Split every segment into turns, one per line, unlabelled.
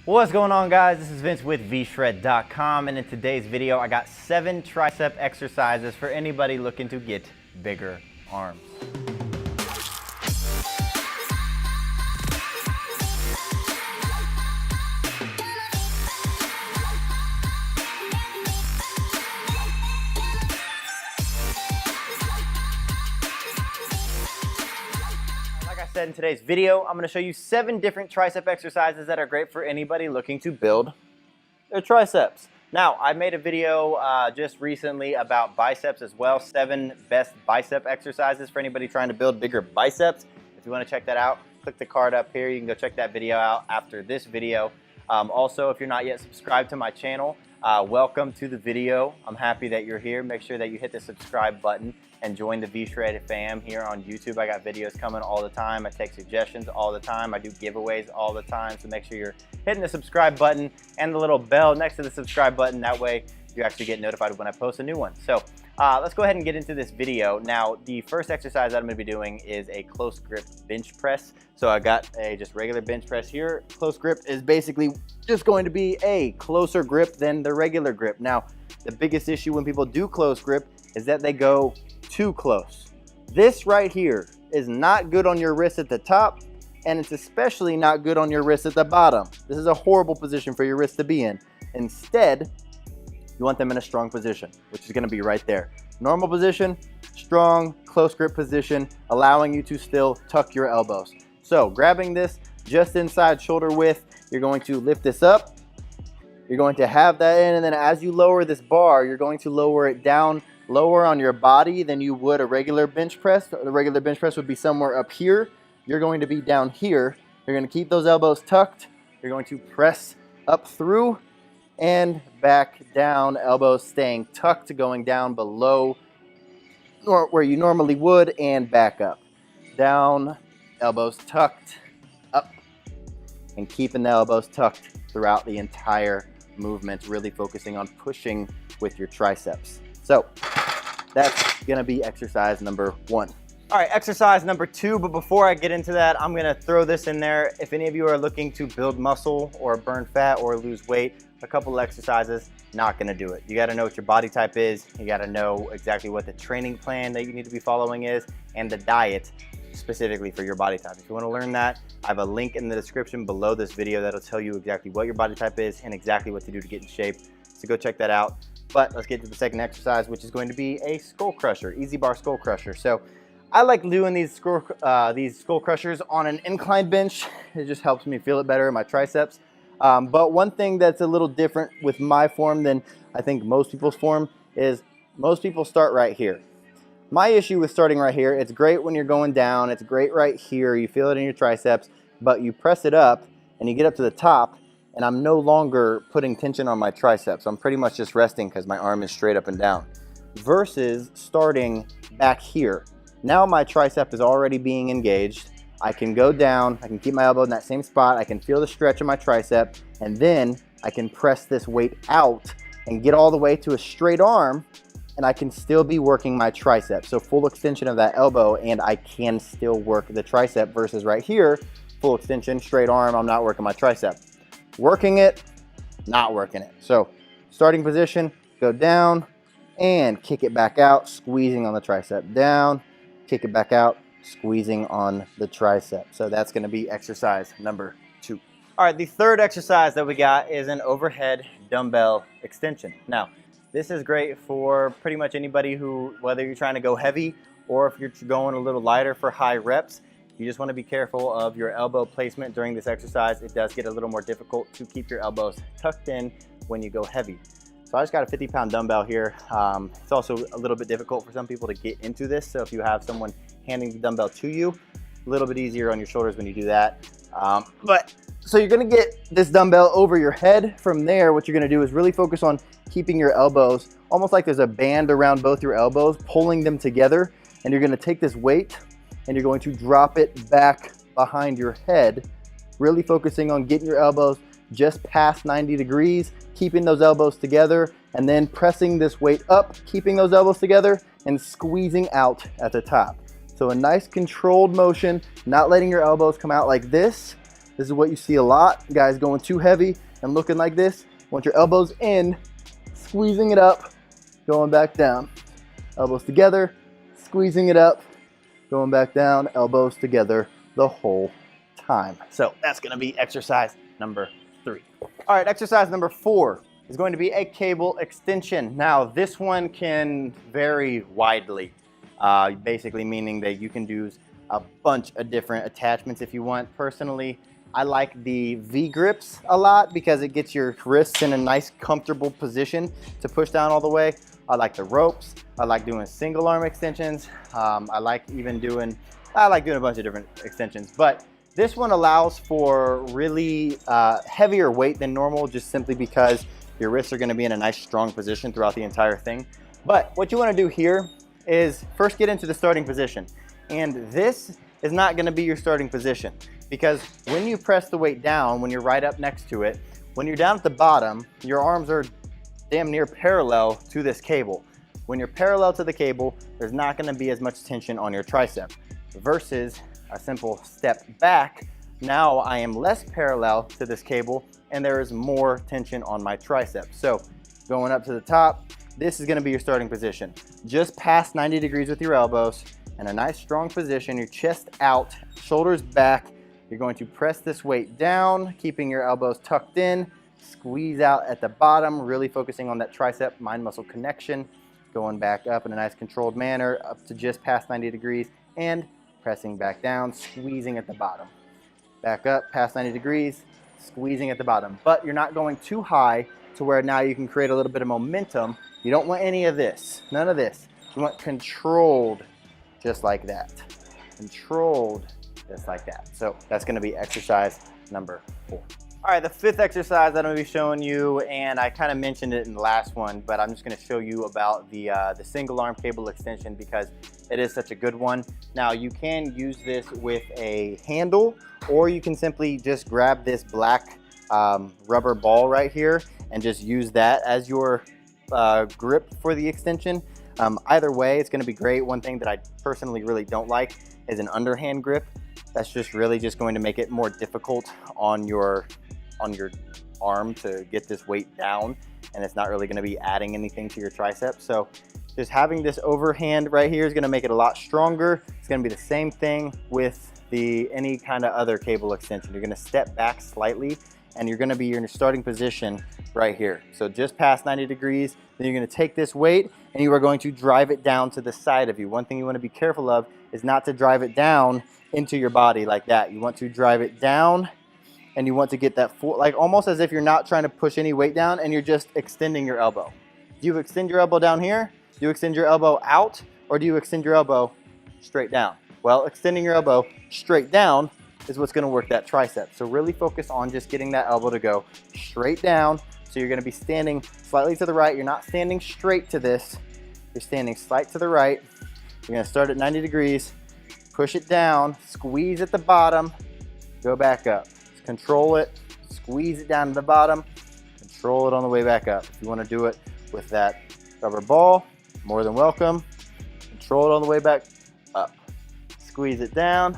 What's going on, guys? This is Vince with vshred.com, and in today's video I got 7 tricep exercises for anybody looking to get bigger arms. In today's video, I'm going to show you 7 different tricep exercises that are great for anybody looking to build their triceps. Now, I made a video just recently about biceps as well, 7 best bicep exercises for anybody trying to build bigger biceps. If you want to check that out, click the card up here. You can go check that video out after this video. Also, if you're not yet subscribed to my channel, welcome to the video. I'm happy that you're here. Make sure that you hit the subscribe button and join the VShred fam here on YouTube. I got videos coming all the time. I take suggestions all the time. I do giveaways all the time. So make sure you're hitting the subscribe button and the little bell next to the subscribe button. That way you actually get notified when I post a new one. So let's go ahead and get into this video. Now, the first exercise that I'm gonna be doing is a close grip bench press. So I got a just regular bench press here. Close grip is basically just going to be a closer grip than the regular grip. Now, the biggest issue when people do close grip is that they go too close. This right here is not good on your wrist at the top, and it's especially not good on your wrist at the bottom. This is a horrible position for your wrist to be in. Instead, you want them in a strong position, which is gonna be right there. Normal position, strong, close grip position, allowing you to still tuck your elbows. So grabbing this just inside shoulder width, you're going to lift this up. You're going to have that in, and then as you lower this bar, you're going to lower it down lower on your body than you would a regular bench press. The regular bench press would be somewhere up here. You're going to be down here. You're going to keep those elbows tucked. You're going to press up through and back down, elbows staying tucked, going down below where you normally would, and back up. Down, elbows tucked, up, and keeping the elbows tucked throughout the entire movement, really focusing on pushing with your triceps. So that's gonna be exercise number 1. All right, exercise number 2, but before I get into that, I'm gonna throw this in there. If any of you are looking to build muscle or burn fat or lose weight, a couple of exercises, not gonna do it. You gotta know what your body type is. You gotta know exactly what the training plan that you need to be following is, and the diet specifically for your body type. If you wanna learn that, I have a link in the description below this video that'll tell you exactly what your body type is and exactly what to do to get in shape. So go check that out. But let's get to the second exercise, which is going to be a skull crusher, easy bar skull crusher. So I like doing these skull crushers on an incline bench. It just helps me feel it better in my triceps. But one thing that's a little different with my form than I think most people's form is most people start right here. My issue with starting right here, it's great when you're going down, it's great right here, you feel it in your triceps, but you press it up and you get up to the top, and I'm no longer putting tension on my triceps. I'm pretty much just resting because my arm is straight up and down. Versus starting back here. Now my tricep is already being engaged. I can go down, I can keep my elbow in that same spot, I can feel the stretch of my tricep, and then I can press this weight out and get all the way to a straight arm, and I can still be working my tricep. So full extension of that elbow, and I can still work the tricep, versus right here, full extension, straight arm, I'm not working my tricep. Working it, not working it. So starting position, go down and kick it back out, squeezing on the tricep. Down, kick it back out, squeezing on the tricep. So that's gonna be exercise number 2. All right, the third exercise that we got is an overhead dumbbell extension. Now, this is great for pretty much anybody who, whether you're trying to go heavy or if you're going a little lighter for high reps. You just want to be careful of your elbow placement during this exercise. It does get a little more difficult to keep your elbows tucked in when you go heavy. So I just got a 50-pound dumbbell here. It's also a little bit difficult for some people to get into this. So if you have someone handing the dumbbell to you, a little bit easier on your shoulders when you do that. So you're gonna get this dumbbell over your head. From there, what you're gonna do is really focus on keeping your elbows, almost like there's a band around both your elbows, pulling them together. And you're gonna take this weight and you're going to drop it back behind your head, really focusing on getting your elbows just past 90 degrees, keeping those elbows together, and then pressing this weight up, keeping those elbows together, and squeezing out at the top. So a nice controlled motion, not letting your elbows come out like this, This is what you see a lot. Guys going too heavy and looking like this. Want your elbows in, squeezing it up, going back down. Elbows together, squeezing it up, going back down, elbows together the whole time. So that's gonna be exercise number 3. All right, exercise number 4 is going to be a cable extension. Now, this one can vary widely, basically meaning that you can do a bunch of different attachments if you want. Personally, I like the V grips a lot because it gets your wrists in a nice comfortable position to push down all the way. I like the ropes. I like doing single arm extensions. I like doing a bunch of different extensions, but this one allows for really heavier weight than normal, just simply because your wrists are gonna be in a nice strong position throughout the entire thing. But what you wanna do here is first get into the starting position. And this is not gonna be your starting position, because when you press the weight down, when you're right up next to it, when you're down at the bottom, your arms are damn near parallel to this cable. When you're parallel to the cable, there's not gonna be as much tension on your tricep versus a simple step back. Now I am less parallel to this cable and there is more tension on my tricep. So going up to the top, this is gonna be your starting position. Just past 90 degrees with your elbows in a nice strong position, your chest out, shoulders back. You're going to press this weight down, keeping your elbows tucked in, squeeze out at the bottom, really focusing on that tricep mind muscle connection, going back up in a nice controlled manner up to just past 90 degrees and pressing back down, squeezing at the bottom. Back up past 90 degrees, squeezing at the bottom. But you're not going too high to where now you can create a little bit of momentum. You don't want any of this, none of this. You want controlled, just like that. Controlled, just like that. So that's gonna be exercise number 4. All right, the 5th exercise that I'm gonna be showing you, and I kind of mentioned it in the last one, but I'm just gonna show you about the single arm cable extension because it is such a good one. Now you can use this with a handle, or you can simply just grab this black rubber ball right here and just use that as your grip for the extension. Either way, it's gonna be great. One thing that I personally really don't like is an underhand grip. That's just really just going to make it more difficult on your arm to get this weight down, and it's not really going to be adding anything to your tricep. So just having this overhand right here is going to make it a lot stronger. It's going to be the same thing with any kind of other cable extension. You're going to step back slightly and you're going to be in your starting position right here. So just past 90 degrees, then you're going to take this weight and you are going to drive it down to the side of you. One thing you want to be careful of is not to drive it down into your body like that. You want to drive it down and you want to get that full, like almost as if you're not trying to push any weight down and you're just extending your elbow. Do you extend your elbow down here? Do you extend your elbow out? Or do you extend your elbow straight down? Well, extending your elbow straight down is what's gonna work that tricep. So really focus on just getting that elbow to go straight down. So you're gonna be standing slightly to the right. You're not standing straight to this. You're standing slight to the right. You're gonna start at 90 degrees, push it down, squeeze at the bottom, go back up. Control it, squeeze it down to the bottom, control it on the way back up. If you want to do it with that rubber ball, more than welcome. Control it on the way back up. Squeeze it down,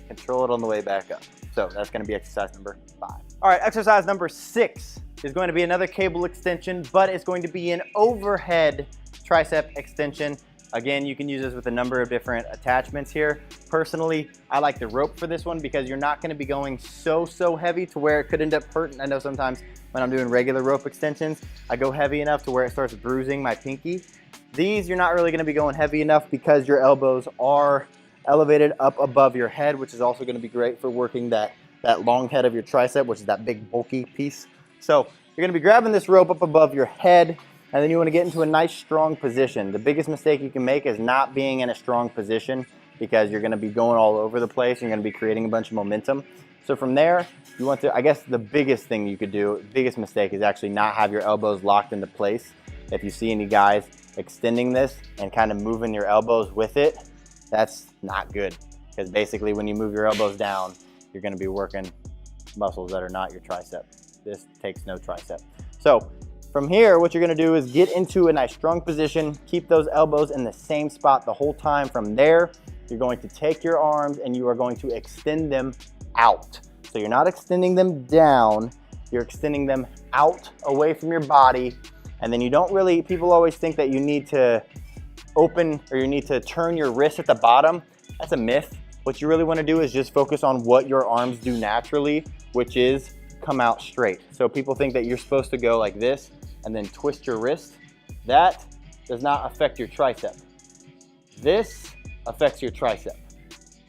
control it on the way back up. So that's going to be exercise number 5. All right, exercise number 6 is going to be another cable extension, but it's going to be an overhead tricep extension. Again, you can use this with a number of different attachments here. Personally, I like the rope for this one because you're not gonna be going so heavy to where it could end up hurting. I know sometimes when I'm doing regular rope extensions, I go heavy enough to where it starts bruising my pinky. These, you're not really gonna be going heavy enough because your elbows are elevated up above your head, which is also gonna be great for working that long head of your tricep, which is that big bulky piece. So you're gonna be grabbing this rope up above your head, and then you want to get into a nice strong position. The biggest mistake you can make is not being in a strong position because you're going to be going all over the place. You're going to be creating a bunch of momentum. So from there, you want to, I guess the biggest thing you could do, biggest mistake is actually not have your elbows locked into place. If you see any guys extending this and kind of moving your elbows with it, that's not good. Because basically when you move your elbows down, you're going to be working muscles that are not your tricep. This takes no tricep. So from here, what you're gonna do is get into a nice strong position, keep those elbows in the same spot the whole time. From there, you're going to take your arms and you are going to extend them out. So you're not extending them down, you're extending them out away from your body. And then you don't really, people always think that you need to open or you need to turn your wrist at the bottom. That's a myth. What you really want to do is just focus on what your arms do naturally, which is come out straight. So people think that you're supposed to go like this and then twist your wrist. That does not affect your tricep. This affects your tricep.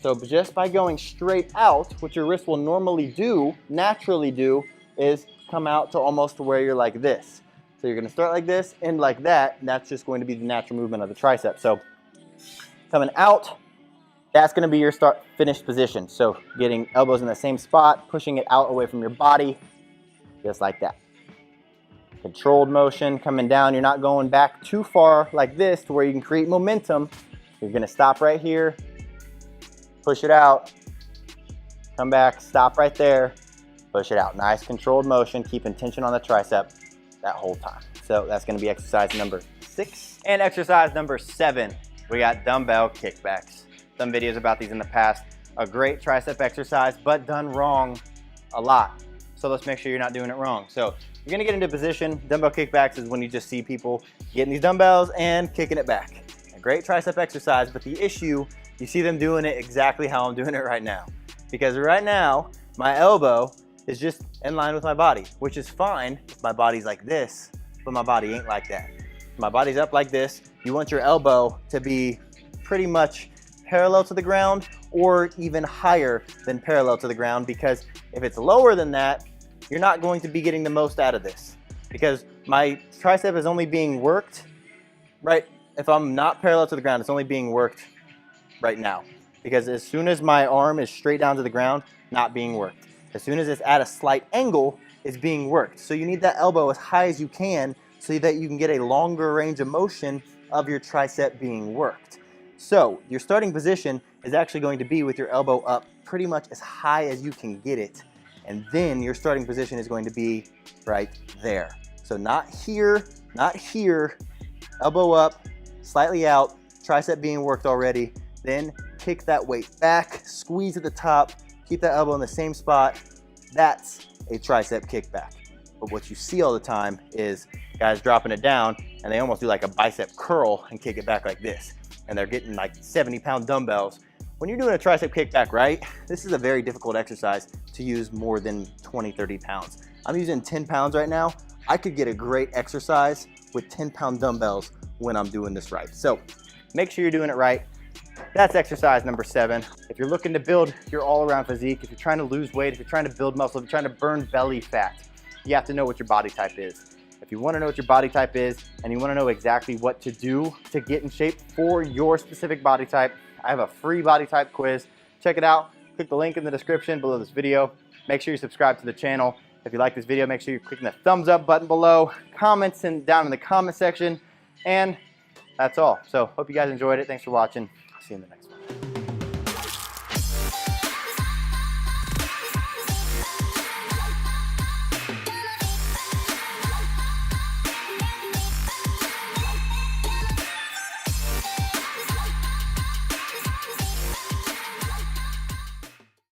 So just by going straight out, what your wrist will normally do, naturally do, is come out to almost to where you're like this. So you're gonna start like this, end like that, and that's just going to be the natural movement of the tricep. So coming out, that's gonna be your start finish position. So getting elbows in the same spot, pushing it out away from your body, just like that. Controlled motion, coming down. You're not going back too far like this to where you can create momentum. You're gonna stop right here, push it out, come back, stop right there, push it out. Nice controlled motion, keeping tension on the tricep that whole time. So that's gonna be exercise number 6. And exercise number 7, we got dumbbell kickbacks. Done videos about these in the past. A great tricep exercise, but done wrong a lot. So let's make sure you're not doing it wrong. So you're gonna get into position. Dumbbell kickbacks is when you just see people getting these dumbbells and kicking it back. A great tricep exercise, but the issue, you see them doing it exactly how I'm doing it right now. Because right now, my elbow is just in line with my body, which is fine if my body's like this, but my body ain't like that. If my body's up like this, you want your elbow to be pretty much parallel to the ground or even higher than parallel to the ground, because if it's lower than that, you're not going to be getting the most out of this, because my tricep is only being worked, right? If I'm not parallel to the ground, it's only being worked right now, because as soon as my arm is straight down to the ground, not being worked. As soon as it's at a slight angle, it's being worked. So you need that elbow as high as you can so that you can get a longer range of motion of your tricep being worked. So your starting position is actually going to be with your elbow up pretty much as high as you can get it. And then your starting position is going to be right there. So not here, not here, elbow up, slightly out, tricep being worked already. Then kick that weight back, squeeze at the top, keep that elbow in the same spot. That's a tricep kickback. But what you see all the time is guys dropping it down and they almost do like a bicep curl and kick it back like this. And they're getting like 70-pound dumbbells. When you're doing a tricep kickback right, this is a very difficult exercise to use more than 20, 30 pounds. I'm using 10 pounds right now. I could get a great exercise with 10-pound dumbbells when I'm doing this right. So make sure you're doing it right. That's exercise number 7. If you're looking to build your all-around physique, if you're trying to lose weight, if you're trying to build muscle, if you're trying to burn belly fat, you have to know what your body type is. If you want to know what your body type is and you want to know exactly what to do to get in shape for your specific body type, I have a free body type quiz. Check it out. Click the link in the description below this video. Make sure you subscribe to the channel. If you like this video, make sure you're clicking the thumbs up button below, comments down in the comment section, and that's all. So hope you guys enjoyed it. Thanks for watching. I'll see you in the next one.